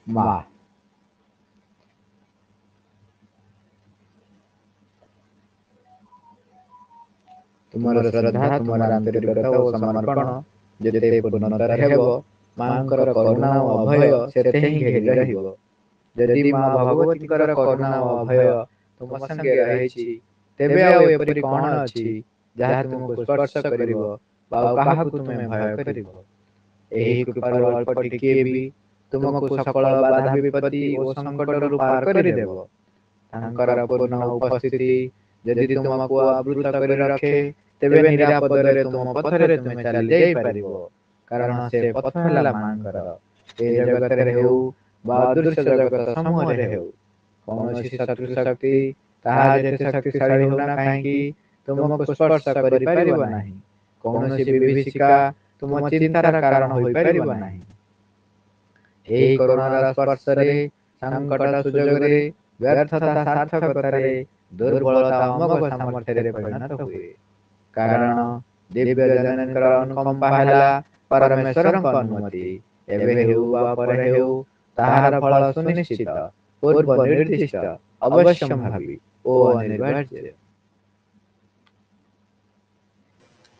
ମା। ତୁମର ଶ୍ରଦ୍ଧା, ତୁମର ଆନ୍ତରିକତା ଓ ସମର୍ପଣ ଯେତେ ପୂର୍ଣ୍ଣତର ହେବ, ମାଙ୍କର କରୁଣା ଓ ଅଭୟ ସେତେ ହିଁ ଘେରି ରହିବ। ଯଦି ମା ଭଗବତୀଙ୍କର କରୁଣା ଓ ଅଭୟ ତୁମ ସଙ୍ଗେ ରହିଛି, ତେବେ ଆଉ ଏପରି କଣ ଅଛି ଯାହା ତୁମକୁ ସ୍ପର୍ଶ କରିବ ବା ଆଉ କାହାକୁ ତୁମେ ଭୟ କରିବ? ଏହି କୃପାରୁ ଅଳ୍ପ ଟିକିଏ ବି ତୁମକୁ ସକଳ ବାଧା ବିପତ୍ତି ଓ ସଂକଟରୁ ପାର କରିଦେବ। ତାଙ୍କର ପୂର୍ଣ୍ଣ ଉପସ୍ଥିତି ଯଦି ତୁମକୁ ଆବୃତ କରି ରଖେ, ତେବେ ନିରାପଦରେ ତୁମ ପଥରେ ତୁମେ ଚାଲି ଯାଇପାରିବ। କାରଣ ସେ ପଥ ହେଲା ମାଙ୍କର। ଏ ଜଗତରେ ହେଉ ବା ଅଦୃଶ୍ୟ ଜଗତ ସମୂହରେ ହେଉ, କୌଣସି ଶତ୍ରୁ ଶକ୍ତି ତାହା ଯେତେ ଶକ୍ତିଶାଳୀ ହେଉନା କାହିଁକି ତୁମକୁ ସ୍ପର୍ଶ କରିପାରିବ ନାହିଁ। କୌଣସି ବିଭୀଷିକା ତୁମ ଚିନ୍ତାର କାରଣ ହୋଇପାରିବ ନାହିଁ। ଏହି କରୁଣାର ସ୍ପର୍ଶରେ, ସଂକଟ ସୁଯୋଗରେ, ବ୍ୟର୍ଥତା ସାର୍ଥକତାରେ, ଦୁର୍ବଳତା ଅମୋଘ ସାମର୍ଥ୍ୟରେ ପରିଣତ ହୁଏ। କାରଣ ଦିବ୍ୟ ଜନନୀଙ୍କର ଅନୁକମ୍ପା ହେଲା ପରମେଶ୍ୱରଙ୍କ ଅନୁମତି। ଏବେ ହେଉ ବା ପରେ ହେଉ, ତାହାର ଫଳ ସୁନିଶ୍ଚିତ, ପୂର୍ବ ନିର୍ଦ୍ଦିଷ୍ଟ, ଅବଶ୍ୟମ୍ଭାବୀ ଓ ଅନିବାର୍ଯ୍ୟ।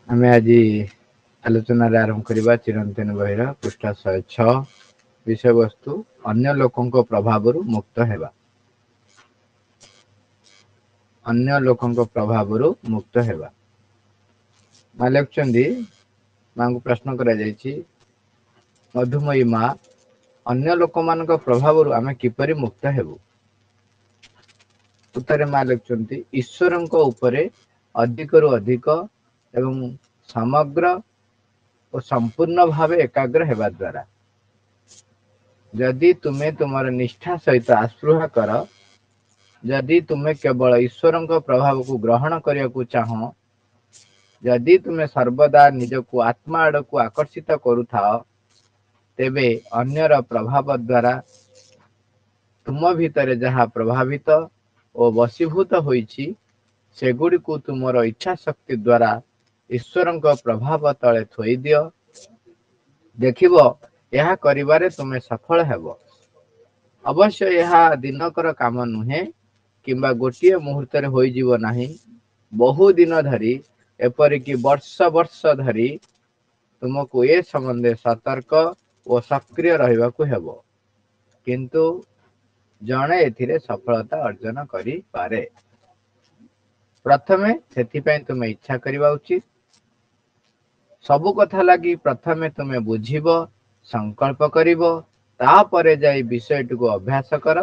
ଆମେ ଆଜି ଆଲୋଚନାରେ ଆରମ୍ଭ କରିବା ଚିରନ୍ତନ ବହିର ପୃଷ୍ଠା 106। ବିଷୟବସ୍ତୁ ଅନ୍ୟ ଲୋକଙ୍କ ପ୍ରଭାବରୁ ମୁକ୍ତ ହେବା। ଅନ୍ୟ ଲୋକଙ୍କ ପ୍ରଭାବରୁ ମୁକ୍ତ ହେବା। ମା ଲେଖୁଛନ୍ତି, ମାଙ୍କୁ ପ୍ରଶ୍ନ କରାଯାଇଛି, ମଧୁମୟୀ ମା, ଅନ୍ୟ ଲୋକମାନଙ୍କ ପ୍ରଭାବରୁ ଆମେ କିପରି ମୁକ୍ତ ହେବୁ? ଉତ୍ତରେ ମା ଲେଖୁଛନ୍ତି, ଈଶ୍ୱରଙ୍କ ଉପରେ ଅଧିକରୁ ଅଧିକ ଏବଂ ସମଗ୍ର ଓ ସମ୍ପୂର୍ଣ୍ଣ ଭାବେ ଏକାଗ୍ର ହେବା ଦ୍ୱାରା। ଯଦି ତୁମେ ତୁମର ନିଷ୍ଠା ସହିତ ଆସ୍ପୃହା କର, ଯଦି ତୁମେ କେବଳ ଈଶ୍ୱରଙ୍କ ପ୍ରଭାବକୁ ଗ୍ରହଣ କରିବାକୁ ଚାହଁ, ଯଦି ତୁମେ ସର୍ବଦା ନିଜକୁ ଆତ୍ମା ଆଡ଼କୁ ଆକର୍ଷିତ କରୁଥାଅ, ତେବେ ଅନ୍ୟର ପ୍ରଭାବ ଦ୍ୱାରା ତୁମ ଭିତରେ ଯାହା ପ୍ରଭାବିତ ଓ ବଶୀଭୂତ ହୋଇଛି, ସେଗୁଡ଼ିକୁ ତୁମର ଇଚ୍ଛା ଶକ୍ତି ଦ୍ୱାରା ଈଶ୍ୱରଙ୍କ ପ୍ରଭାବ ତଳେ ଥୋଇଦିଅ। ଦେଖିବ, ଏହା କରିବାରେ ତୁମେ ସଫଳ ହେବ। ଅବଶ୍ୟ ଏହା ଦିନକର କାମ ନୁହେଁ କିମ୍ବା ଗୋଟିଏ ମୁହୂର୍ତ୍ତରେ ହୋଇଯିବ ନାହିଁ। ବହୁ ଦିନ ଧରି, ଏପରିକି ବର୍ଷ ବର୍ଷ ଧରି ତୁମକୁ ଏ ସମ୍ବନ୍ଧରେ ସତର୍କ ଓ ସକ୍ରିୟ ରହିବାକୁ ହେବ। କିନ୍ତୁ ଜଣେ ଏଥିରେ ସଫଳତା ଅର୍ଜନ କରିପାରେ। ପ୍ରଥମେ ସେଥିପାଇଁ ତୁମେ ଇଚ୍ଛା କରିବା ଉଚିତ। ସବୁ କଥା ଲାଗି ପ୍ରଥମେ ତୁମେ ବୁଝିବ, ସଂକଳ୍ପ କରିବ, ତାପରେ ଯାଇ ବିଷୟଟିକୁ ଅଭ୍ୟାସ କର।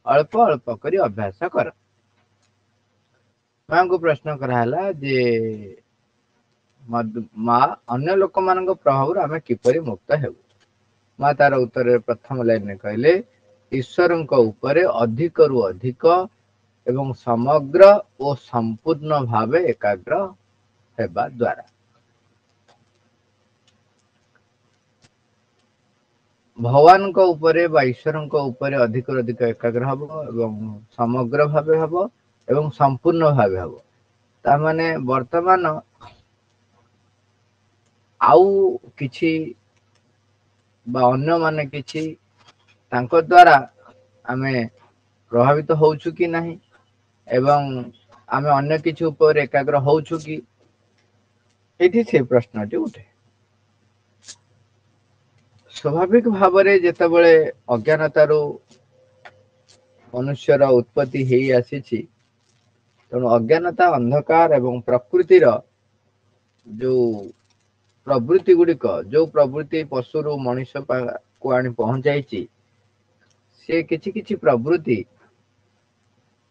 ଅଳ୍ପ ଅଳ୍ପ କରି ଅଭ୍ୟାସ କର। ମାଙ୍କୁ ପ୍ରଶ୍ନ କରାହେଲା ଯେ, ମା, ଅନ୍ୟ ଲୋକମାନଙ୍କ ପ୍ରଭାବରୁ ଆମେ କିପରି ମୁକ୍ତ ହେବୁ? ମା ତାର ଉତ୍ତରରେ ପ୍ରଥମ ଲାଇନରେ କହିଲେ, ଈଶ୍ୱରଙ୍କ ଉପରେ ଅଧିକରୁ ଅଧିକ ଏବଂ ସମଗ୍ର ଓ ସମ୍ପୂର୍ଣ୍ଣ ଭାବେ ଏକାଗ୍ର ହେବା ଦ୍ୱାରା। ଭଗବାନଙ୍କ ଉପରେ ବା ଈଶ୍ୱରଙ୍କ ଉପରେ ଅଧିକରୁ ଅଧିକ ଏକାଗ୍ର ହବ ଏବଂ ସମଗ୍ର ଭାବେ ହବ ଏବଂ ସମ୍ପୂର୍ଣ୍ଣ ଭାବେ ହବ। ତାମାନେ ବର୍ତ୍ତମାନ ଆଉ କିଛି ବା ଅନ୍ୟମାନେ କିଛି ତାଙ୍କ ଦ୍ୱାରା ଆମେ ପ୍ରଭାବିତ ହଉଛୁ କି ନାହିଁ ଏବଂ ଆମେ ଅନ୍ୟ କିଛି ଉପରେ ଏକାଗ୍ର ହଉଛୁ କି, ଏଠି ସେ ପ୍ରଶ୍ନଟି ଉଠେ। ସ୍ୱାଭାବିକ ଭାବରେ ଯେତେବେଳେ ଅଜ୍ଞାନତାରୁ ମନୁଷ୍ୟର ଉତ୍ପତ୍ତି ହେଇ ଆସିଛି, ତେଣୁ ଅଜ୍ଞାନତା, ଅନ୍ଧକାର ଏବଂ ପ୍ରକୃତିର ଯୋଉ ପ୍ରବୃତ୍ତି ଗୁଡ଼ିକ, ଯୋଉ ପ୍ରବୃତ୍ତି ପଶୁରୁ ମଣିଷକୁ ଆଣି ପହଞ୍ଚାଇଛି, ସେ କିଛି କିଛି ପ୍ରବୃତ୍ତି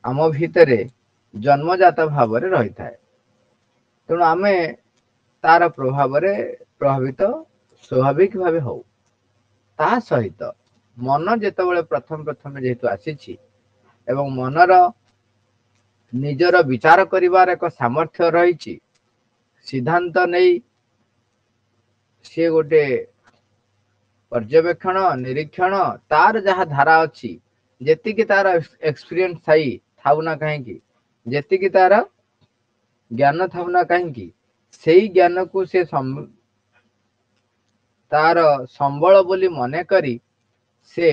ଆମ ଭିତରେ ଜନ୍ମଜାତ ଭାବରେ ରହିଥାଏ। ତେଣୁ ଆମେ ତାର ପ୍ରଭାବରେ ପ୍ରଭାବିତ ସ୍ୱାଭାବିକ ଭାବେ ହଉ। ତା ସହିତ ମନ ଯେତେବେଳେ ପ୍ରଥମେ ଯେହେତୁ ଆସିଛି ଏବଂ ମନର ନିଜର ବିଚାର କରିବାର ଏକ ସାମର୍ଥ୍ୟ ରହିଛି, ସିଦ୍ଧାନ୍ତ ନେଇ ସିଏ ଗୋଟେ ପର୍ଯ୍ୟବେକ୍ଷଣ, ନିରୀକ୍ଷଣ, ତାର ଯାହା ଧାରା ଅଛି, ଯେତିକି ତାର ଏକ୍ସପିରିଏନ୍ସ ଥାଉ ନା କାହିଁକି, ଯେତିକି ତାର ଜ୍ଞାନ ଥାଉ ନା କାହିଁକି, ସେଇ ଜ୍ଞାନକୁ ସେ ତାର ସମ୍ବଳ ବୋଲି ମନେ କରି ସେ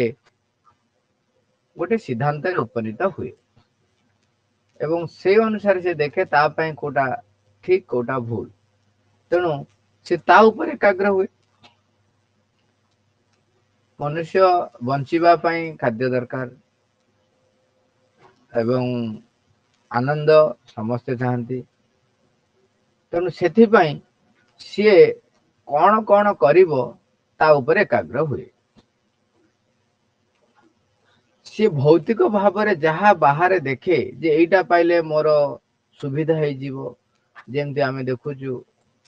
गोटे सिद्धांत उपनीत हुए एवं से अनुसार से देखे तापाई कोटा ठीक कोटा भूल तेणु से ता ऊपर एकाग्र हुए। मनुष्य बंचिबा पाई खाद्य दरकार एवं आनंद समस्ते चाहती तेणु से सी कौन कौन करिवो ता ऊपर एकाग्र हुए। सी भौतिक भाव में जहाँ बाहर देखे जे एटा पाइले मोर सुविधा हो जीवो जेमती आमे देखुचु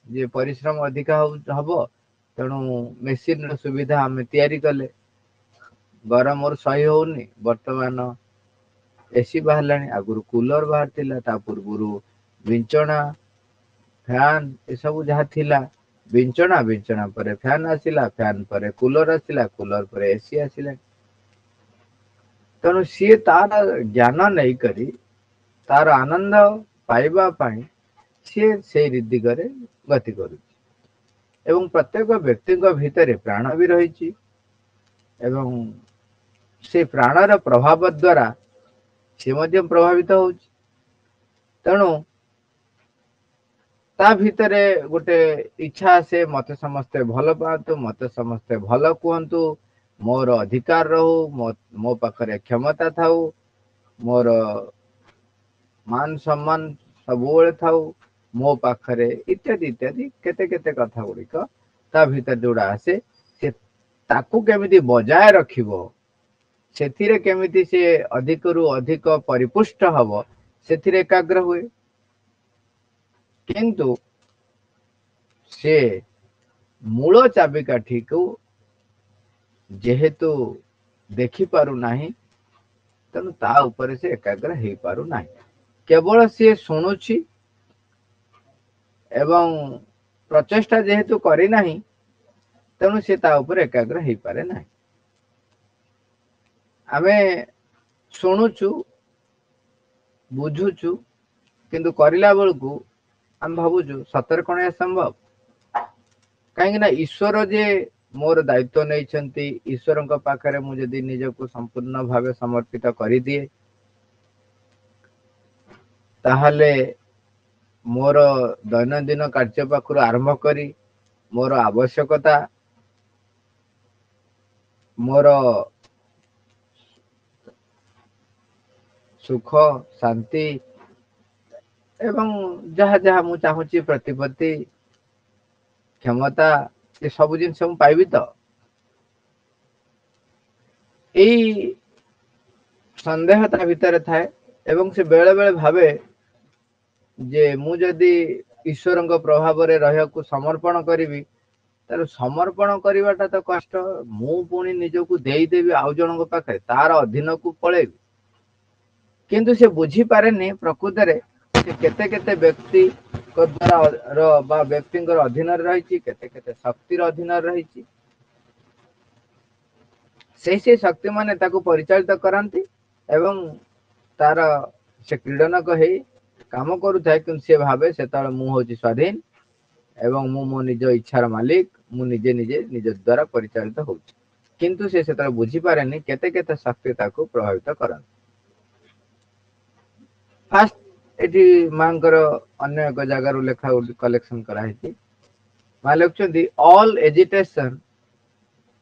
जे परिश्रम अधिका हब तेणु मेसीन सुविधा आमे तैयारी कले गरम और सही होनी वर्तमान एसी बाहर आगुरी कूलर बाहर थिला ता पूर्व विंचना फैन ये सब जहाँ थिला विंचना विंचना पर फैन आसिला फैन पर कूलर आसिला कूलर पर एसी आसिला तेणु सी तार ज्ञान नहीं करी तार आनंद पाइबा पाई सी से दिगरे गति करुच्ची एवं प्रत्येक व्यक्ति भितर प्राण भी रही एवं से प्राणर प्रभाव द्वारा सी मध्य प्रभावित हो तेणु ता भितरे गोटे इच्छा से मते समस्ते भल पातु मते समस्ते भल कहतु मोर अधिकार रहू मो पाखरे क्षमता थाऊ मोर मान सम्मान सब थाऊ मो पाखरे इत्यादि इत्यादि केते केते कथा गुड़िक ता भीतर जोड़ा आसे से ताकू केमिति बजाय रखिबो सेथिरे केमिति से अधिक रु अधिक परिपुष्ट हबो सेथिरे एकाग्र हुए किंतु से मूल चाबिकाठी को जेहेतु देखि पारु नाही तेणु ता ऊपर से एकाग्र हो पारु नाही केवल सी शुणुछि एवं प्रचेष्टा जेहेतु करी नाही तेणु से ता ऊपर एकाग्र हो पारे नाही। आमे शुणुछु बुझुछु किंतु करिला बेलकू आम भावुछु सतर कौन संभव कहीं ना ईश्वर जे मोर दायित्व नहीं ईश्वर पाखरे मुझे निजक संपूर्ण भाव समर्पित कर दिए ताहले मोर दैनंदिन कार्य पाखु आरंभ करी मोर आवश्यकता मोर सुख शांति एवं जहाँ जहाँ मु चाहूँगी प्रतिपत्ति क्षमता ये सब जिन पाइबी तो यही संदेह ता भीतर थाए एवं से बेले बेले भावे जे मु जदि ईश्वर प्रभाव रे रहिया को समर्पण करी तार समर्पण करवाटा तो कष्ट मु पुणी निजको देदेवी आउ जन पाखे तार अधीन को पलैबी किंतु से बुझी पारे प्रकृत रे से केते केते व्यक्ति द्वारा व्यक्ति अधीन रही केते केते शक्तिर अधीन रही से शक्ति माने ताको परिचालित करती एवं तार से क्रीडनक हो काम करुए कि से भावे से मु हूँ स्वाधीन एवं मु मो निज इच्छार मालिक मु निजे निजे निज द्वारा परिचालित हो किंतु से बुझी पारे केते केते शक्ति ताको प्रभावित करती। फास्ट एटी मांकर अन्य एक जगार लेखा कलेक्शन कराई माँ लिखुंट all agitation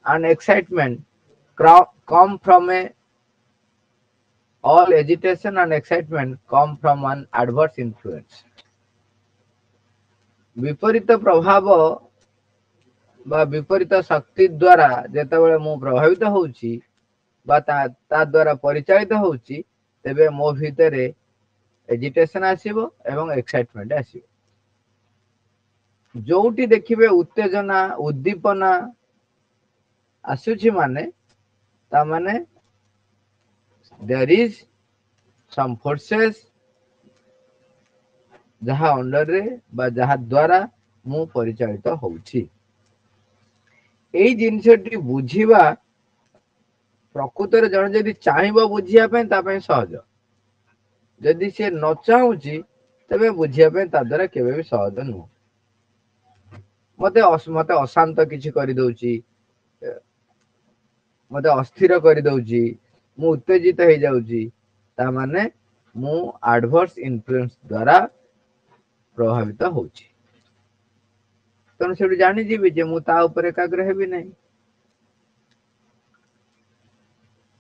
and excitement come from a all agitation and excitement come from an adverse influence विपरीत प्रभाव बा विपरीत शक्ति द्वारा जेतेबेले मु प्रभावित होउची बा ता द्वारा परिचालित होउची तेबे मो भितरे एजिटेशन आसीबो एवं एक्साइटमेंट आसीबो जोटी देखिबे उत्तेजना उद्दीपना आसुची माने ता माने देयर इज सम फोर्सेस जहाँ अंडर रे बा जहाँ द्वारा मु परिचालित होउची एई जिनसटी बुझीबा प्रकृत रे जण जदि चाहिबो बुझिया पे ता पे सहज जदि से न चाहूची तबे बुझिया पे ता द्वारा केबे भी सहज नु मते अशांत किछि करि दउची मते अस्थिर कर दउची मु उत्तेजित हो जाउची ता माने मु एडवर्स इन्फ्लुएंस द्वारा प्रभावित होउची तन से जानि जीवी जे मु ता ऊपर एकाग्र हेबी नहीं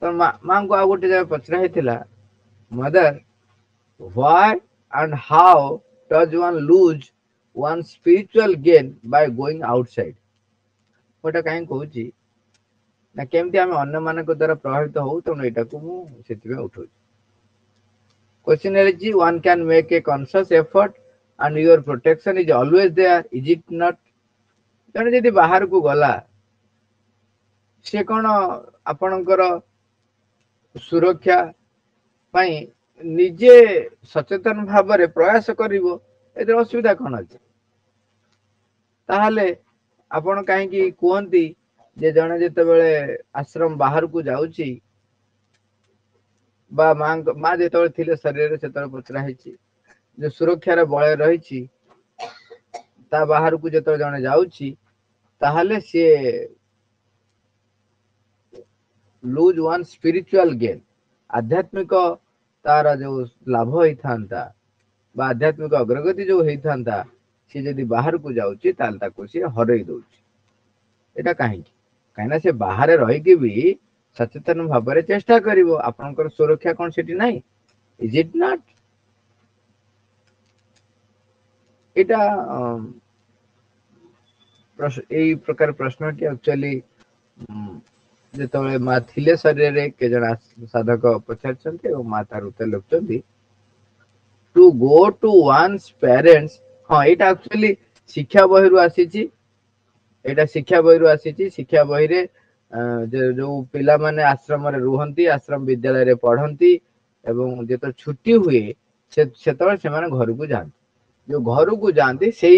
तो मां को आ गोटे जगह पचरा हेतिला mother why and how does one lose one spiritual gain by going outside गोटे कहीं कहूची ना केमती आम अन्य मान द्वारा प्रभावित हो तेणु यहाँ को मुझे उठाऊ क्वेश्चन है one can make a conscious effort and your protection is always there is it not जने जदि बाहर को गला से कौन आपणकर सुरक्षा पाई निजे सचेतन भाव में प्रयास करिवो एतर असुविधा कौन अछि ताहले आपण काहे की कहंती जे जने जते बेले आश्रम बाहर को जाउची बा मां जते थिले शरीर से पचरा हेची जो सुरक्षार बलय रही ता बाहर को जते जने जाउची ताहले से लूज वन स्पिरिचुअल गेन आध्यात्मिक तार जो लाभ होता बा आध्यात्मिक अग्रगति जो होता सी जदि बाहर को जाउची ताल ताको सी हरई दउची एटा काहे कहीं से बाहर रही भी सचेतन भाव में चेष्टा करिवो आपनकर सुरक्षा कौन सेठी नहीं इज इट नॉट एटा यही प्रकार प्रश्नटी एक्चुअली जो माँ थिले शरीर रे के जन साधक पचार माँ तार उत्तर लिखुं to go to one's parents हाँ यहाँ एक्चुअली शिक्षा बही रु आसी एटा शिक्षा बही रु आसी शिक्षा बही रे जो पिला माने आश्रम रे रुहंती आश्रम विद्यालय रे पढ़ंती एवं जेतो छुट्टी हुए से घर को जाती जो घर को जाती से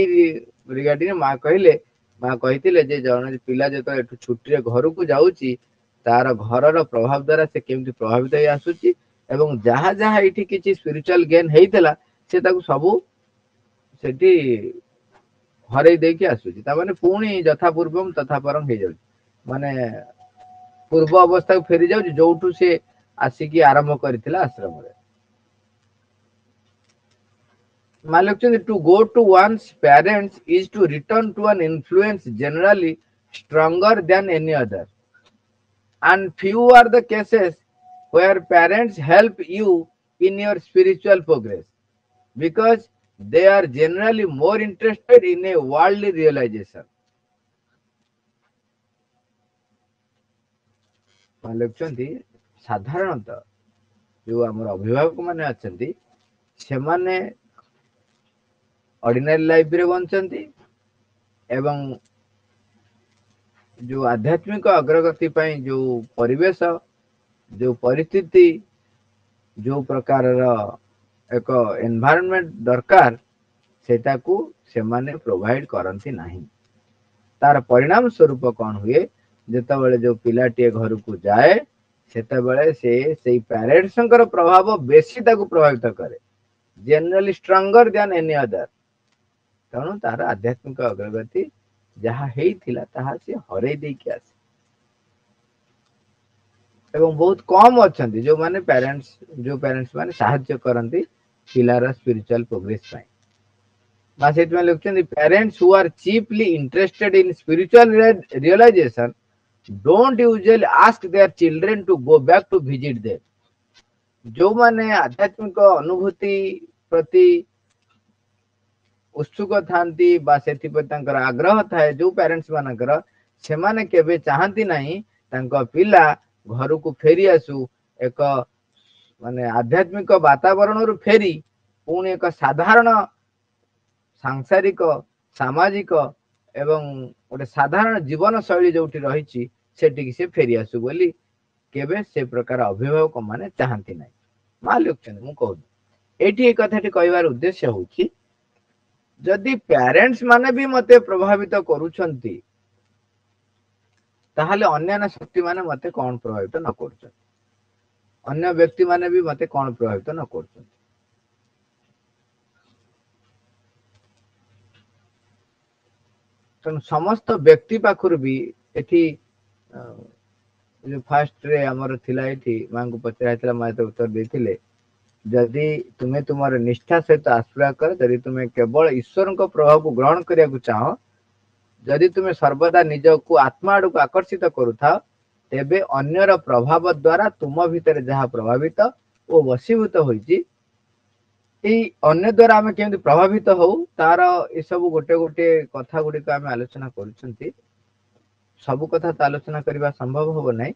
रिगार्डिंग माँ कहले माँ कही जे जन पिला जो छुट्टी घर को जाऊँगी तार घर प्रभाव द्वारा से केमती प्रभावित हो आसुची एवं जहाँ जहाँ ये किसी स्पिरिचुअल गेन होता से सबू से हरई देकी आसुची तामाने पुणी यथा पूर्वम तथा परम हो जाउची माने पूर्व अवस्था को फेरी जाउची जोठू से आसिकी आरंभ करथिला आश्रम रे Malakchand, to go to one's parents is to return to an influence generally stronger than any other. And few are the cases where parents help you in your spiritual progress because they are generally more interested in a worldly realization. Malakchand, साधारणतः जो आम अभिभावक माने अच्छे से माने ordinary life रे बंचंती एवं जो आध्यात्मिक अग्रगति पाई जो परिवेश जो परिस्थिति जो प्रकार एक एनवायरनमेंट दरकार सेटा को से माने प्रोवाइड करंती नहीं तार परिणाम स्वरूप कौन हुए जेतेबेले जो पिलाटी घर को जाए सेतेबेले से पेरेंट्स प्रभाव बेसी ताको प्रभावित करे generally stronger than any other तेणु तार आध्यात्मिक अग्रगति जहाँ ताहा से हरई देकी आसे एवं बहुत कम अच्छा जो माने पेरेंट्स माने साहाय्य करती पिलार स्पिरिचुअल प्रोग्रेस पाई मां सेट में लिखुछन parents who are cheaply interested in spiritual realisation don't usually ask their children to go back to visit them जो माने आध्यात्मिक अनुभूति प्रति उत्सुक थांती बा सेति पर आग्रह थाए जो पेरेंट्स मानकर से माने केबे चाहती नहीं तांको पिला घर को फेरी आसु एक माने आध्यात्मिक वातावरण रु फेरी पुणी एक साधारण सांसारिक सामाजिक एवं गोटे साधारण जीवन शैली जो रही से फेरी आसु बोली केबे से प्रकार अभिभावक माने चाहती नहीं मां लिखछन मु कहू एठी एक कथाटी कहबार उद्देश्य होची जदि पेरेंट्स माने भी मते प्रभावित करूछंती ताहले अन्य शक्ति माने मते कौन प्रभावित न कर अन्य व्यक्ति माने भी मते कौन प्रभावित न कर समस्त व्यक्ति पाखुर भी एठी जो फास्ट रे हमर थिला एठी मां को पचराइतला मां तो उत्तर देथिले जदि तुम्हें तुम्हारे निष्ठा सहित आश्रय कर यदि तुम्हें केवल ईश्वर को प्रभाव को ग्रहण करिया चाह जदि तुम्हें सर्वदा निज को आत्मा आड़ को आकर्षित करूथा तेबे अन्यर प्रभाव द्वारा तुम भितर जहाँ प्रभावित ओ वशीभूत होइछि अन्य द्वारा आम केमि प्रभावित हो तार ये सब गोटे गोटे कथा गुड़िक आम आलोचना कर सब कथा तो आलोचना करने संभव हम ना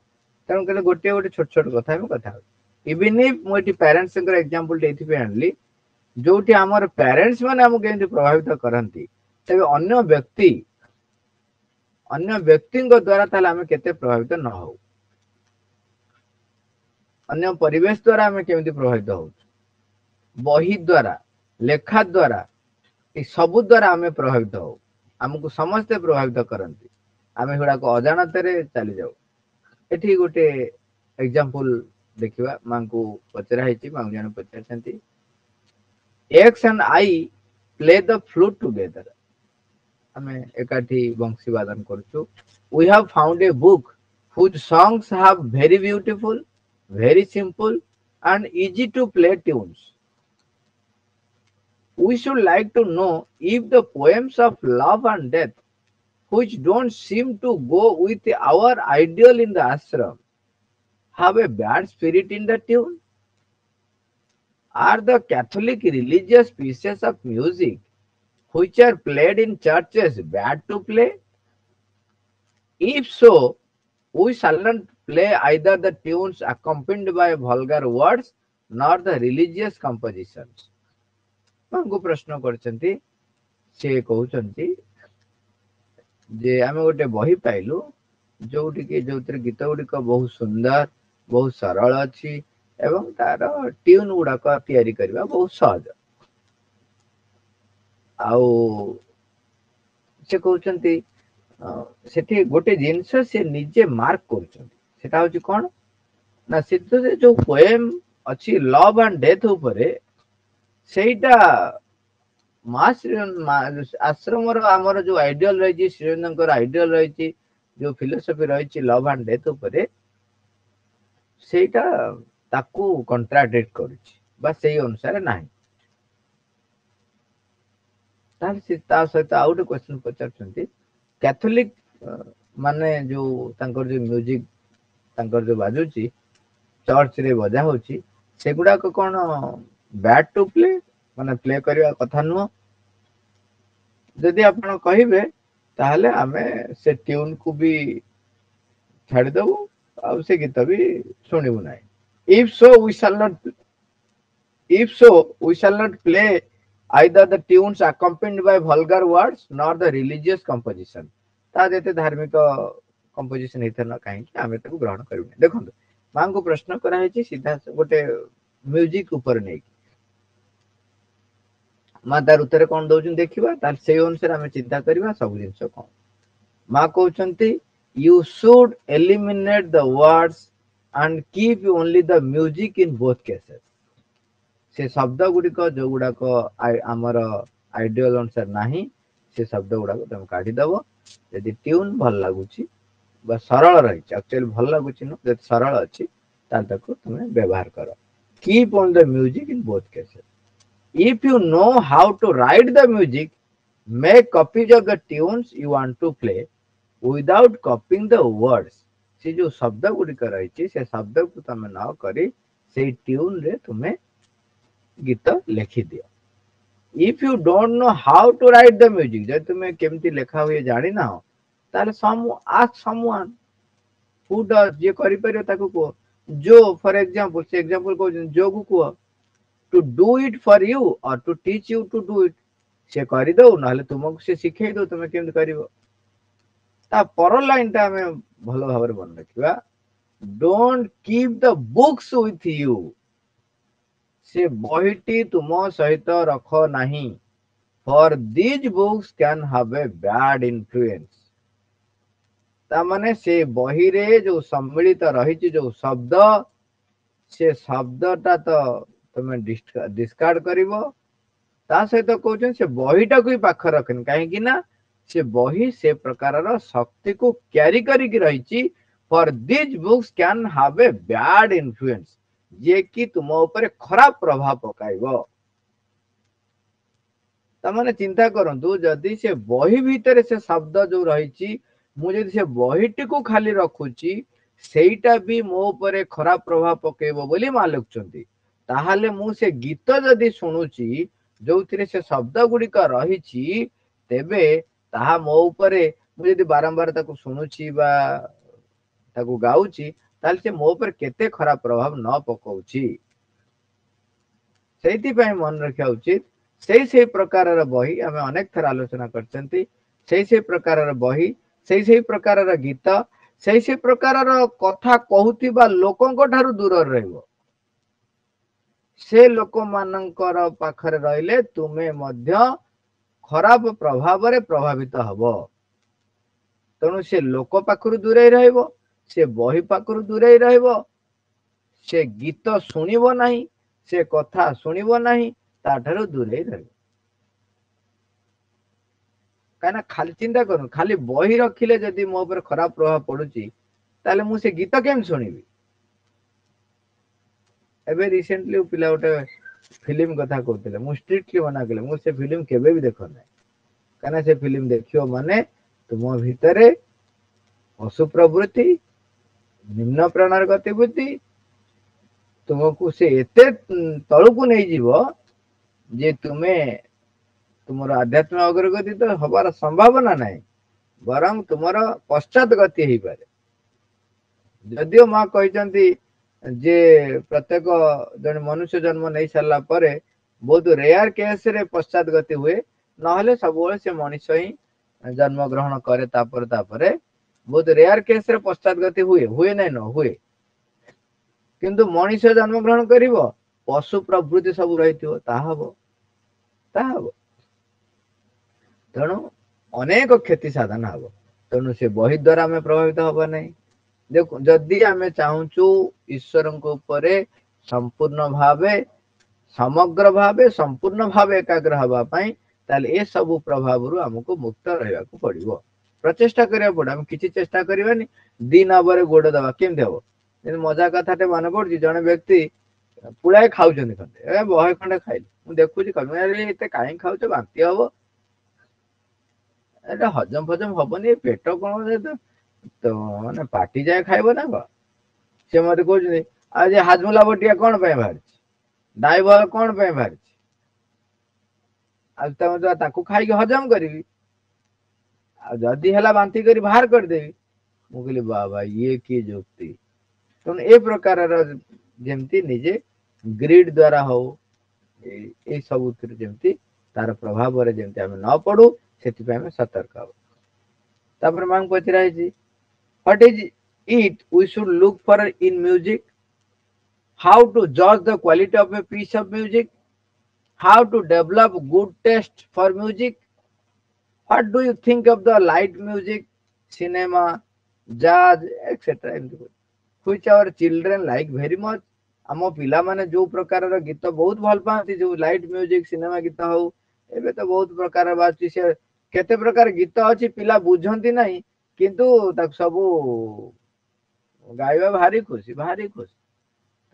तेणु कह गोटे गोटे छोट छोट कथा कथा इवन इफ मुझे पेरेन्ट्स एग्जांपल आनली जो आमर पेरेन्ट्स मैंने आमको केमि प्रभावित करती तेज अन्य व्यक्ति द्वारा ताले आम केते प्रभावित न हो अन्य परिवेश द्वारा आम केमि प्रभावित हो बही द्वारा लेखा द्वारा ये सब द्वारा आम प्रभावित हो आमको समस्ते प्रभावित करती आम गुड़ाक अजाणत चली जाऊ एठी गोटे एग्जांपल देखिवा मां को पचरा मां जन पचार X and I play the flute together हमें एकाठी बंशी वादन करछु we have found a book whose songs have very beautiful very simple and easy to play tunes we should like to know if the poems of love and death which don't seem to go with our ideal in the ashram have a bad spirit in the tune are the Catholic religious pieces of music which are played in churches bad to play? If so, we shall not play either the tunes accompanied by vulgar words nor the religious compositions. मांगो प्रश्न करछंती से कहउछंती जे आमे गोटे बही पाइलु जोटी के जोतिर गीत गुड़िक बहुत सुंदर बहुत सरल अछि एवं तार ट्यून गुड़ाक तैयारी करबा बहुत सहज आउ से कहउछंती सेठी गोटे जिंस से निजे मार्क करछंती सेटा होची कोन ना से जो पोएम अछि लव एंड डेथ ऊपरे सेटा आश्रम आमर जो आइडियल रही श्रीरंजन आइडियल रही जो फिलोसफी रही लव एंड डेथ ऊपरे सेटा ताकू कंट्राडिक्ट करूची बा सेही अनुसार नाही तार से ता सहित आउ गोटे क्वेश्चन पचारछंती कैथोलिक माने जो तांकर जो म्यूजिक तांकर जो बाजुची चर्च रे बजा होची सेगुडा को कोन बैड टू प्ले माने प्ले करबा कथा नुह जदि आपण कहिबे ताहले आमे से ट्यून को भी छाड़ देबो आ से गीत भी सुनिबो नाही if so we shall not play either the tunes accompanied by vulgar words nor the religious composition ता जेते धार्मिक कंपोजिशन हेतन काहे कि आमे ताको ग्रहण करबे देखंतु मां को प्रश्न करा है सीधा गोटे म्यूजिक ऊपर नहीं मां तार उत्तर कौन दौन देखा तार से अनुसार आम चिंता करवा सब जिन कौन मां कहते you should eliminate the words and keep only the music in both cases से शब्द गुड़िक जो गुड़ाक आमर आइडियल अनुसार नहीं से शब्द गुड़ाक तुम काढ़ीदेव यदि ट्यून भल लगुच सरल रही एक्चुअली भल लगुच न सरल अच्छी तुम व्यवहार कर keep on the music in both cases if you know how to write the music make copies of the tunes you want to play without copying the words से जो शब्द गुड़िक रही से शब्द को तुम न करी से ट्यून रे तुम्हें गीत लिखि दियो if you don't know how to write the music जब तुम्हें केमती लेखा हुए जानी ना हो ताले ask someone who does जे करि परियो ताको को जो फॉर एग्जांपल से एग्जांपल को जो को to do it for you or to teach you to do it से करि दो नहले तुमको से सिखै दो तुम केमती करिवो ता पर लाइन ता हमें भलो भाबर बन रखिबा don't keep the books with you से बहिटी तुम सहित रख नहीं for these books can have a bad influence ता माने से बही रे जो सम्मिलित रही जो शब्द से शब्दटा तो तुम डिस्कार्ड करिवो ता सहित कहउछन से बहीटा को पाख रखन काहे कि ना से बही से प्रकार शक्ति को क्यारी करी रही for these books can have a bad influence, जे कि तुम ऊपर खराब प्रभाव पकाइबो। तमाने चिंता करंतु जदि से बही भितर से शब्द जो रही मु जदि से बहीटी को खाली रखुची सेटा भी मो ऊपर खराब प्रभाव पकेबो बोली मा लिखुचंती, ताहाले मु से गीत जदि सुनुची जो थिरे से शब्द गुड़िक रही तेबे ताहा मो ऊपर मु जदि बारंबार ताको सुनुची बा ताको गाउची ताले से मो ऊपर केते खराब प्रभाव न पकाउची। सेति पय मन रखिया उचित से प्रकार बही आम अनेक थर आलोचना करचंती, से प्रकार बही से प्रकार गीत से प्रकार कथा कहूथिबा लोकंक ठारू दूर रहइबो। से लोक मानकर पाखरे रहिले तुमे मध्य खराब प्रभाव रे प्रभावित हबो। तेणु से लोक पाखरु दूरे रहइबो, से बही पाखरु दूरे रहइबो, से गीत सुनिबो नाही, से कथा सुनिबो नाही, ताठारू दूरे रहइबो। कहना खाली चिंता करूँ खाली बही रखिले जदि मो ऊपर खराब प्रभाव पड़ुची ताले मु से गीत केम सुनिबी। एबे रिसेंटली पिला गोटे फिल्म कथा कहते मु स्ट्रिक्टली मना कले मु से फिल्म केबे भी देखो ना, कहना से फिल्म देखियो माने तुम भितरे पशु प्रवृत्ति निम्न प्राणर गतिविधि तुमको से एते तळुकु नै जीवो जे तुम्हें तुमर आध्यात्मिक अग्रगति तो हबार संभावना नहीं, बरं तुमर पश्चात गति ही पारे। जदियो माँ कहते जे प्रत्येक जन मनुष्य जन्म नहीं सारा पर बहुत रेयर केस रे पश्चात गति हुए, नहले सब से मनुष्य ही जन्म ग्रहण करे तापर बहुत रेयर केस रे पश्चात गति हुए नहीं न हुए, किंतु मनुष्य जन्म ग्रहण करिवो पशु प्रवृत्ति सब रही तेणु अनेक क्षति साधन हम। तेणु से बही द्वारा आम प्रभावित हवा नहीं। देखो जदि आम चाहूचु ईश्वर ऊपर संपूर्ण भावे समग्र भावे संपूर्ण भावे एकाग्र हवापाई ताले ए सब प्रभाव आमको मुक्त रहा पड़ो, प्रचेषा करा पड़ो। आम किसी चेष्टा करवानी दिन आवर गोड़ दबा केमती हम। मजा कथाटे मन पड़ी जड़े व्यक्ति पुलाए खाऊँ खंडे बहे खंडे खाइल मुझे देखुची कहीं खाऊ बांती हम एटा हजम फजम हबनी पेट कौन तो माने पार्टी जाए खाइब ना कौन से मत कहते आज हाजमुला बटिया कौन बाहर डाइबल कौन बाहर आज ताकू खाई हजम करी जदि है बांती कर बाहर करदेवी मु कहली बाबा ये किए जुक्ति। तेणु ए प्रकार जमती निजे ग्रीड द्वारा हो ये सब जमती तार प्रभाव जमती आम न पड़ू से सतर्क हो। तापर मांग पचरा what is it we should look for in music, how to जज the quality of a piece of music, how to develop good taste for music, what do you think of the light music cinema jazz etcetera which our children like very much. आम पिला माने जो प्रकार गीत बहुत भल पाती जो लाइट म्यूजिक सिनेमा गीत हो एबे तो बहुत प्रकार बाची से केते प्रकार गीत अच्छी पिला बुझंती नहीं किंतु तक सब गाइबा भारी खुशी भारी खुशी।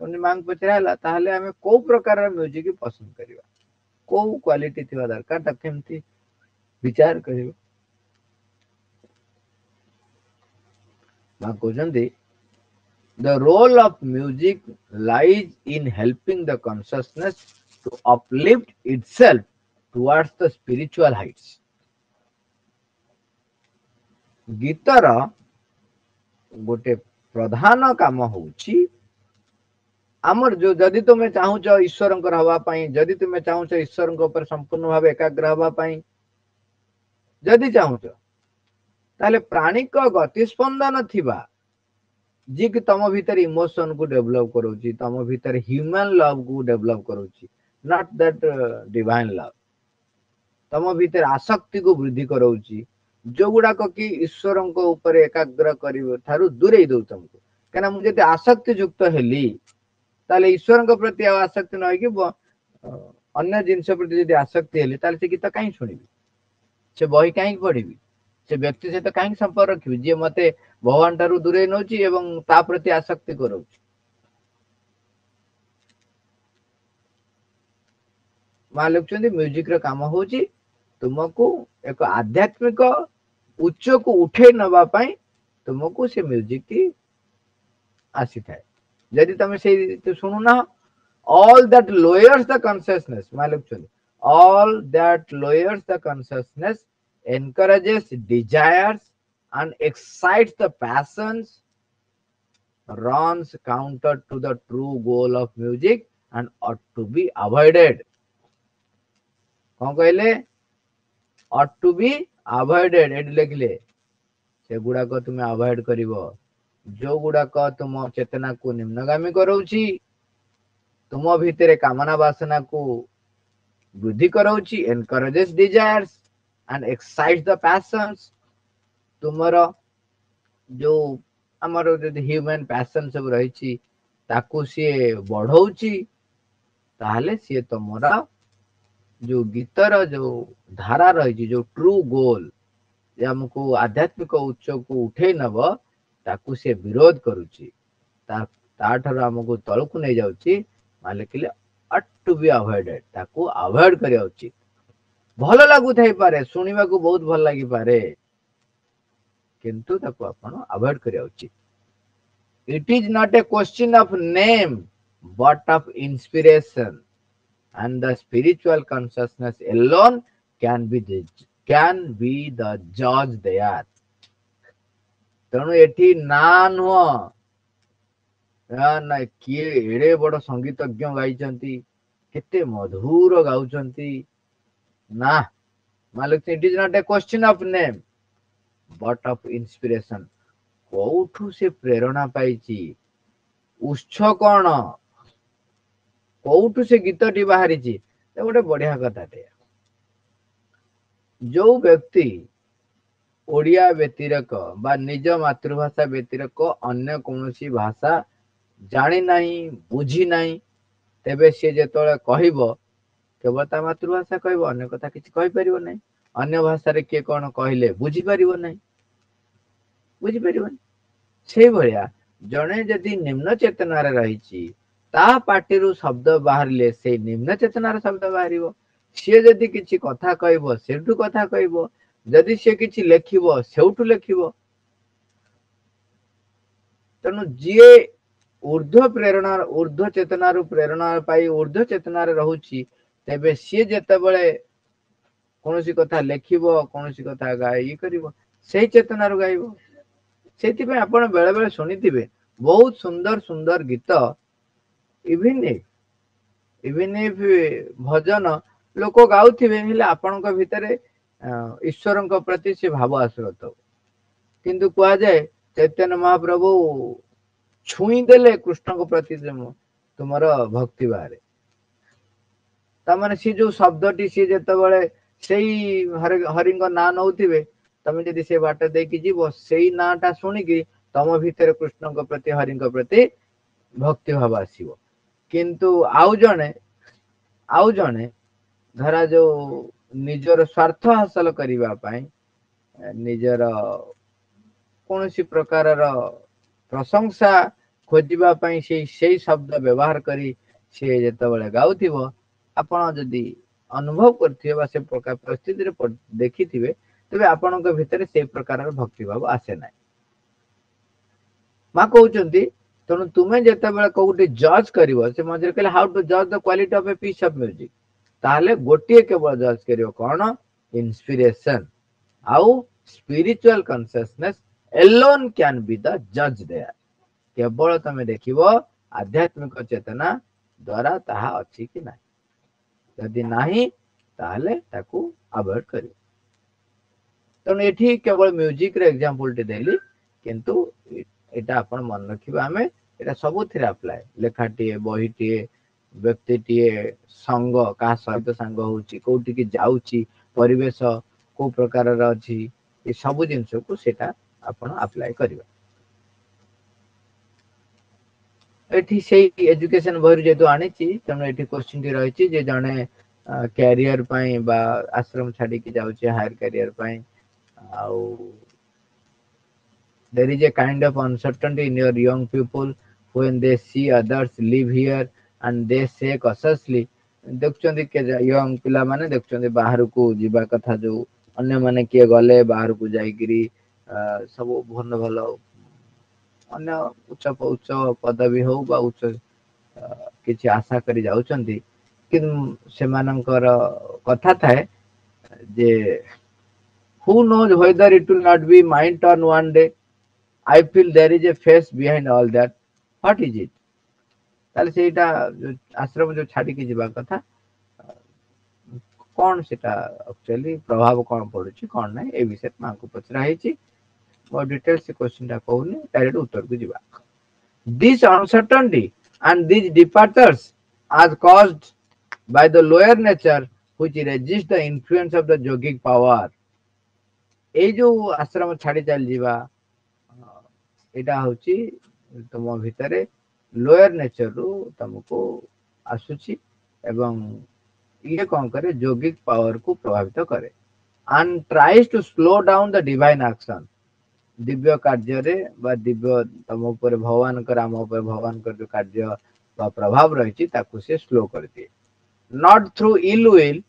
तो मांग पचरा ताहले आमे को प्रकार म्यूजिक पसंद करिवा को क्वालिटी थिबा दरकार तक केमती विचार करिवा। मां कहते the role of music lies in helping the consciousness to uplift itself towards the spiritual heights। गीतर गोटे प्रधान काम होची आमर जो जदि तुम चाहूच ईश्वर हवापाई जदि तुम चाहूच ईश्वर ऊपर संपूर्ण भाव एकाग्र हवापाई जदि चाहूच ताले प्राणिक गतिस्पंदन थिबा जी कि तुम भीतर इमोशन को डेवलप करोची तुम भीतर ह्यूमन लव को डेवलप करोची नॉट दैट डिवाइन लव तुम भीतर आसक्ति को वृद्धि करोची जो गुड़ाक कि ईश्वर ऊपर एकाग्र कर दूरे दो तुमको कहना मुझे आसक्ति युक्त हेली ताले ईश्वर प्रति आसक्ति न कि अन्य जिनस प्रति आसक्ति हेली ताले से गीत कहीं शुणी से बही कहीं पढ़ी से व्यक्ति सहित कहीं संपर्क रखिबी जे मते भगवान ठारू दूरे नउची एवं ता प्रति आसक्ति करउची। मां लिखुଛନ୍ତି म्यूजिक ର କାମ ହଉଛି तुमको एक आध्यात्मिक उच्च को उठे नबा ପାଇଁ तुमको से म्यूजिक की आसी थाए। यदि तुम से तो सुनु ना all that lowers the consciousness मां लिखुଛନ୍ତି all that lowers the consciousness encourages desires and excites the passions runs counter to the true goal of music and ought to be avoided। कौन कहले ought to be avoided एड लिखले से गुडा को तुम avoid करिवो जो गुडा को तुम चेतना को निम्नगामी करौची तुम भीतर कामना वासना को वृद्धि करौची encourages desires and excites the passions तुमरो जो हमरो जो ह्यूमन पैशन सब रहिची ताकू से बढ़ौची ताहले से तुमरा जो गीतर जो धारा रही जो ट्रू गोल जे हमको आध्यात्मिक उच्च को उठे नब ताकू से विरोध करूची ताठार हमको तल को नहीं जाउची मान लिखले ought to be avoided ताकू अवॉइड करिया उचित। भल लागु थाई पारे सुनिबा को बहुत भल लागि पारे किंतु ताकू आपण अवॉइड करिया उचित। It is not a question of name but of inspiration and the spiritual consciousness alone can be the judge there। तेणु एठी ना नुह ना किए एड़े बड़ संगीतज्ञ गाइचंती केते मधुर गाउचंती ना मालिक it is not a question of name but of inspiration कोठू से प्रेरणा पाइची उत्स कौन कौटू से गीतटी बाहरी गोटे बढ़िया कथाटे जो व्यक्ति ओडिया व्यतिरक बा निज मातृभाषा व्यतिरक अन्य कौनसी भाषा जानी नहीं बुझी नहीं तेबे सी जेतोले कहइबो केवल ता मातृभाषा कहइबो अन्य कथा किछि कहि परिबो नहीं अन्य भाषा रे के कोन कहिले बुझी परिबो नहीं बुझी परिबो से भलिया जणे जदि निम्न चेतना रे रहिछि ता पार्टी शब्द बाहर से निम्न चेतनार शब्द बाहर सी जदि किसी कथा कहब सेठू कथा कहब जदि सी किसी लेखिब सेठू लेखिब तेणु जी ऊर्ध्व प्रेरणा ऊर्ध्व चेतनार प्रेरणा पाई ऊर्ध्व चेतनार रहुची तेबे सी जेतेबेले कोनोसी कथा लेखिब कोनोसी कथा गाई करिवो सेही चेतनार गाइबो। सेति पे आपण बेले बेले सुनिथिबे बहुत सुंदर सुंदर गीत इवन इफ भजन लोक गाउथिबे हेले आपनक भितरे ईश्वरन को प्रति से भाव आसुरत किंतु कहा जाए चैतन्य महाप्रभु छुई देले कृष्ण को प्रति तुमर भक्ति बारे तमाने सी जो शब्दटी सी जेतेबेले सेही हरि ना नौथिबे तमे जदि से बाट देकी जीवो सेही नाटा सुनिकी तम भितर कृष्ण को प्रति हरि को प्रति भक्ति भाव आसीबो। किंतु आउ जने धरा जो निजर स्वार्थ हासिल करिबा पाई निजर कोनोसी प्रकार प्रशंसा खोजिबा पाई से शब्द व्यवहार करी से जेतेबेले गाउथिबो आपण जदि अनुभव करथिबे बा से प्रकार परिस्थिति रे देखिथिबे तबे आपनक भितर से प्रकार भक्ति भाव आसे नै। मां कहउचंती तेणु तुम्हें जितेबाला कौटे जज कर मझे कहले हाउ टू जज the quality of a piece of music ताहले गोटे केवल जज करियो कौन इंस्पिरेशन आउ spiritual consciousness alone can be the जज देयर केवल तमे देखिबो आध्यात्मिक चेतना द्वारा ताहा अछि कि नाही यदि नाही ताहले ताकू अवॉइड करियो। तेणु एठी केवल म्यूजिक रे एग्जांपल टे देली किंतु एटा अपन मन रखिबा हमें एटा सब थिरा अप्लाई लेखाटीए बहीटीए व्यक्तिटीए संग का सहित संग होची कोठी की जाउची परिवेश को प्रकार रा अछि ए सब जिंस को सेटा अपन अप्लाई करिबा। एठी से एजुकेशन भर जेतो आनिची तनो एठी क्वेश्चन टी रहिची जे जने कैरियर पई बा आश्रम छाडी की जाउची हायर कैरियर पई there is a kind of uncertainty in your young people when they see others live here and they say cautiously ଦେଖୁଛନ୍ତି କେ ୟଙ୍ଗ ପିଲାମାନେ ଦେଖୁଛନ୍ତି ବାହାରକୁ ଯିବା କଥା ଯୋଉ ଅନ୍ୟମାନେ କିଏ ଗଲେ ବାହାରକୁ ଯାଇକିରି ସବୁ ଭଲ ଭଲ ଅନ୍ୟ ଉଚ୍ଚ ପଦବୀ ହଉ ବା ଉଚ୍ଚ କିଛି ଆଶା କରି ଯାଉଛନ୍ତି କିନ୍ତୁ ସେମାନଙ୍କର କଥା ଥାଏ ଯେ who knows whether it will not be my turn one day. I feel there is a face behind all that. What is it? ताले सेटा आश्रम जो छाड़ी के जीवा कथा कौन सेटा एक्चुअली प्रभाव कौन पड़ुची कौन नहीं ए विषय मां को पचरा हेची और डिटेल से क्वेश्चन टा कहूनी डायरेक्ट उत्तर को जीवा this uncertainty and these departures are caused by the lower nature which resist the influence of the yogic power ए जो आश्रम छाड़ी चल जीवा एटा होची तुम भितरे लोअर नेचर रु तुमको आसुची एवं ये कौन करे योगिक पावर को प्रभावित करे and tries to slow down the divine action Divya कार्य रे बा दिव्य तम ऊपर भगवान कर आम ऊपर भगवान कर जो कार्य बा प्रभाव रही ताकू से स्लो कर दिए नॉट थ्रू इल विल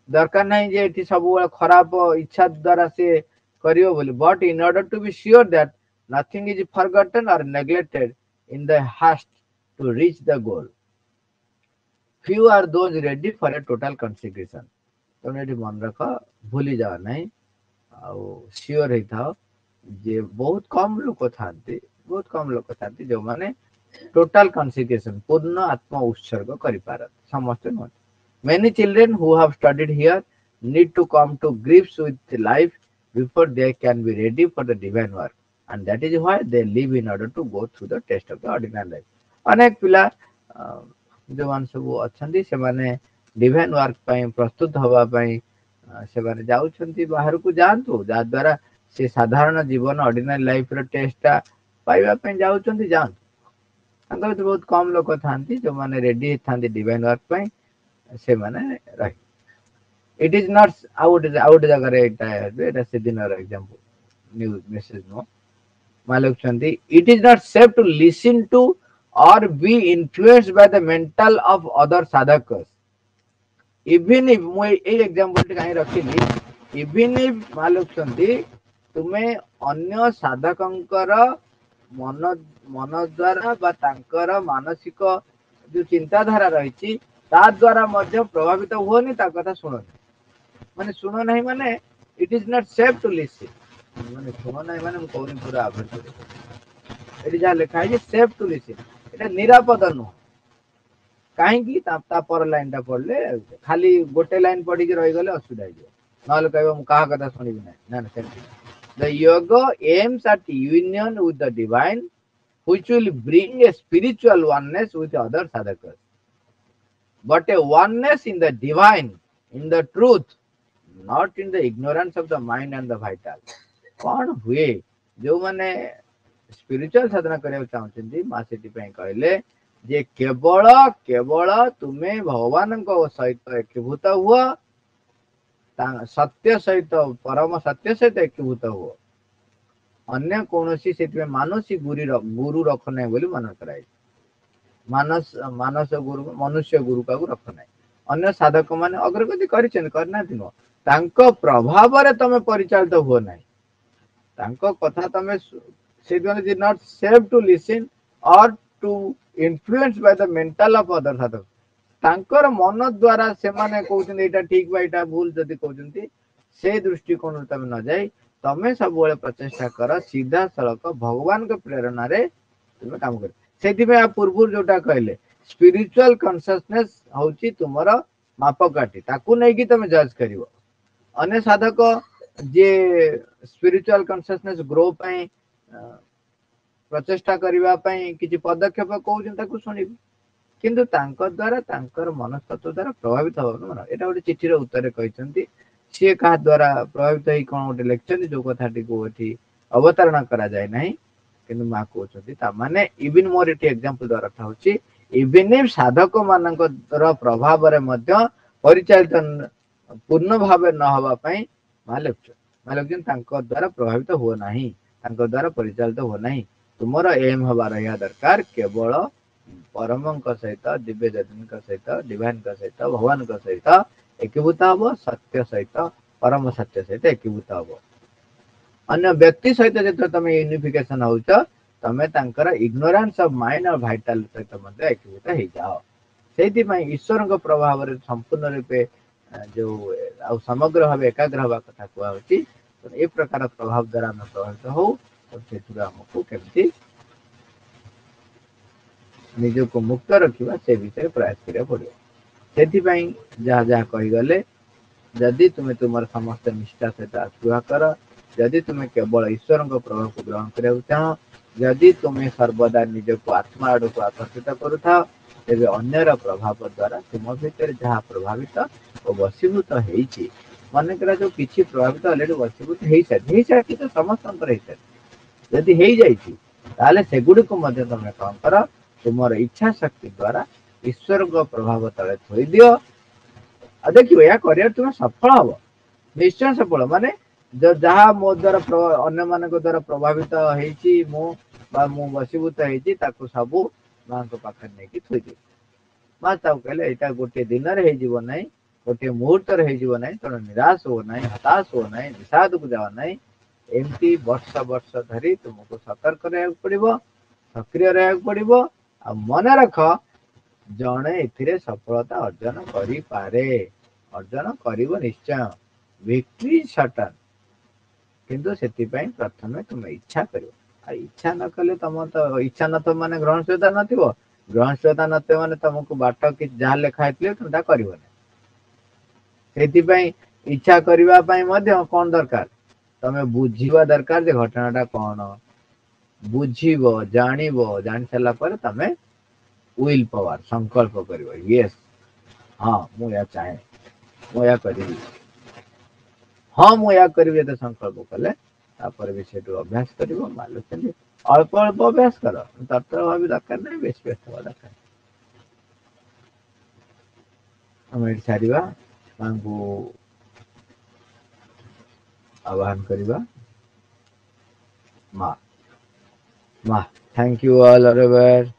दरकार नहीं जे एठी सब खराब इच्छा द्वारा से करियो बोली but in order to be sure that nothing is forgotten or neglected in the haste to reach the goal. Few are those ready for a total consecration. तुम ये मन रख भूली जाओ नहीं श्योर होता जे बहुत कम लोग थांती जो माने टोटल कंसेक्रेशन पूर्ण आत्म उत्सर्ग करि पारत समस्त नुह many children who have studied here need to come to grips with life before they can be ready for the divine work. And that is why they live in order to go through the test of the ordinary life. अनेक पिला जो मान सब अच्छंती से माने divine work पई प्रस्तुत होबा पई से माने जाउछंती बाहर को जानतो जा द्वारा से साधारण जीवन ऑर्डिनरी लाइफ रो टेस्टा पाइबा पई जाउछंती जानतो अंत बहुत कम लोक थांती जो माने रेडी थांती डिवाइन वर्क पई से माने रही इट इज नॉट आउट जगह रे एटा से दिन रो example news message no it is not safe to listen to or be influenced by the mental of other sadhakas even if मैं ए एग्जांपल टी काई रखिली even if मालुचंती तुमे अन्य साधकंकर मन द्वारा बा तांकर मानसिक जो चिंता धारा रही ता द्वारा मध्य प्रभावित होनी ता कथा सुनो माने सुनो नहीं माने it is not safe to listen माने सुनो नहीं माने हम कोनी पूरा अभ्यास करे एडी जा लिखा है सेफ टू लिसन एटा निरापद न काहे की ता पर लाइन ता पढ़ले खाली गोटे लाइन पढ़ी के रहि गले असुविधा हो नहले कहबो हम कहा कथा सुनिबि ना ना the yoga aims at union with the divine which will bring a spiritual oneness with other साधकर्स but a oneness in the divine in the truth not in the ignorance of the mind and the vital कौन हुए जो माने spiritual साधना करने चाहते मासेटी कहले जे केवल केवल तुम्हें भगवान को सहित एकीभूत हुआ सत्य सहित परम सत्य सहित एकीभूत हुआ अन्य कौन से मानसी गुरु रखना बोली मन कराई मानस गुरु मनुष्य गुरु का रखना अन्य साधक माने अग्रगति करना नुह तांको प्रभाव रे तमे परिचालित हो ना तांको कथा तमे से is not safe to listen or to influence by the mental of other साधक तांकर मन द्वारा से माने कहउछन एटा ठीक बा एटा भूल जदी कहउछन से दृष्टिकोण तमे न जाई तमे सब बेले प्रचेष्टा कर सीधा सड़क भगवान के प्रेरणा रे तमे काम कर सेति में पूर्व जोटा कहले स्पिरिचुअल कॉन्शियसनेस होची तुमर मापकाठी ताकू नै कि तमे जज करिवो अन्य साधक जे स्पिरिचुअल कॉन्शियसनेस ग्रो पई प्रचेष्टा करिवा पई किछि पदक्षेप कहउछन ताकू सुनिबो किंतु तांकर द्वारा तांकर मनस्तत्व द्वारा प्रभावित हो एटा गोटे चिठी रो उत्तर कहिसंती से का द्वारा प्रभावित होई कोन गोटे लेक्चर जो कथाटी को एठी अवतरण करा जाय नाही किंतु मा कहउछंती ता माने इवन मोर एठी एग्जांपल द्वारा था होची इवन इफ साधक मानक द्वारा प्रभाव रे मध्य परिचालित पूर्ण भाव न हवा पई मा लेक्चर माँ लक्ष्मी द्वारा प्रभावित हुआ नहीं, द्वारा परिचालित हुआ नहीं। तुमर एम हवा रहा दरकार केवल परम सहित, दिव्य ज्योति सहित, डिवाइन सहित, भगवान सहित एकीभूत हम, सत्य सहित, परम सत्य सहित एकीभूत हम। अन्य व्यक्ति सहित जो तुम यूनिफिकेशन होच, तमें इग्नोरेंस ऑफ माइंड और वाइटल सहित एकीभूत हो जाओ। से ईश्वर प्रभाव संपूर्ण रूपे जो समग्र भाव एकाग्र हवा कथा कहु। ए प्रकार प्रभाव द्वारा आम प्रभावित हो, आमको केमती निजको मुक्त रखा से विषय प्रयास करा पड़ो। से जहाँ जहाँ कहीगले जदि तुम्हें तुम समस्त निष्ठा सहित आग्रह कर, जदि तुम्हें केवल ईश्वर प्रभाव को ग्रहण करने चाह, जदि तुम्हें सर्वदा निजक आत्मा आड़ को आकर्षित करुथा, तेज अन्यर प्रभाव द्वारा तुम भीतर जहाँ प्रभावित और वशीभूत होती, मन करा जो किसी प्रभावित अलरेडी वशीभूत हो सारी तो समस्त जदि हो जाए सेगुड़ी को तुम कौन कर, तुम इच्छा शक्ति द्वारा ईश्वर प्रभाव तले थोई दियो। देखिए या कर तुम सफल हम, निश्चय सफल। माने जहाँ मो द्वारा अन्य मान द्वारा प्रभावित हो वशीभूत हो सब माँ पाखे नहीं थोदी। माँ कहले यहाँ गोटे दिन ना, गोटे मुहूर्त ना, तेणु निराश हो ना, हताश हो ना, विषाद को जाओ ना। एमती वर्ष वर्ष धरी तुमको सतर्क रहा पड़ो, सक्रिय रहा पड़ो। आ मन रख जड़े ए सफलता अर्जन करे, अर्जन कर निश्चय, विक्ट्री सर्टन। किंतु से प्रथम तुम इच्छा कर, इच्छा न कले तुम तो इच्छा न तो माने ग्रहणशीलता न, ग्रहणशीलता न माने तुमको बाट कि जहाँ लिखाई तुम कर। इच्छा करने कौन दरकार, तमें बुझा दरकार घटनाटा कौन, बुझब जान सारा पर तमें विल पावर संकल्प कर, यस हाँ मुझे चाहे मुझे करी, हाँ मुझे करी संकल्प कले भी से अभ्यास कर। अल्प अल्प अभ्यास कर, तत्र भाव दरकार नहीं, बेस व्यस्त हवा दरकार। हम ये छाड़ा माँ को आह्वान करवा। माँ माँ थैंक यू ऑल अरेवर।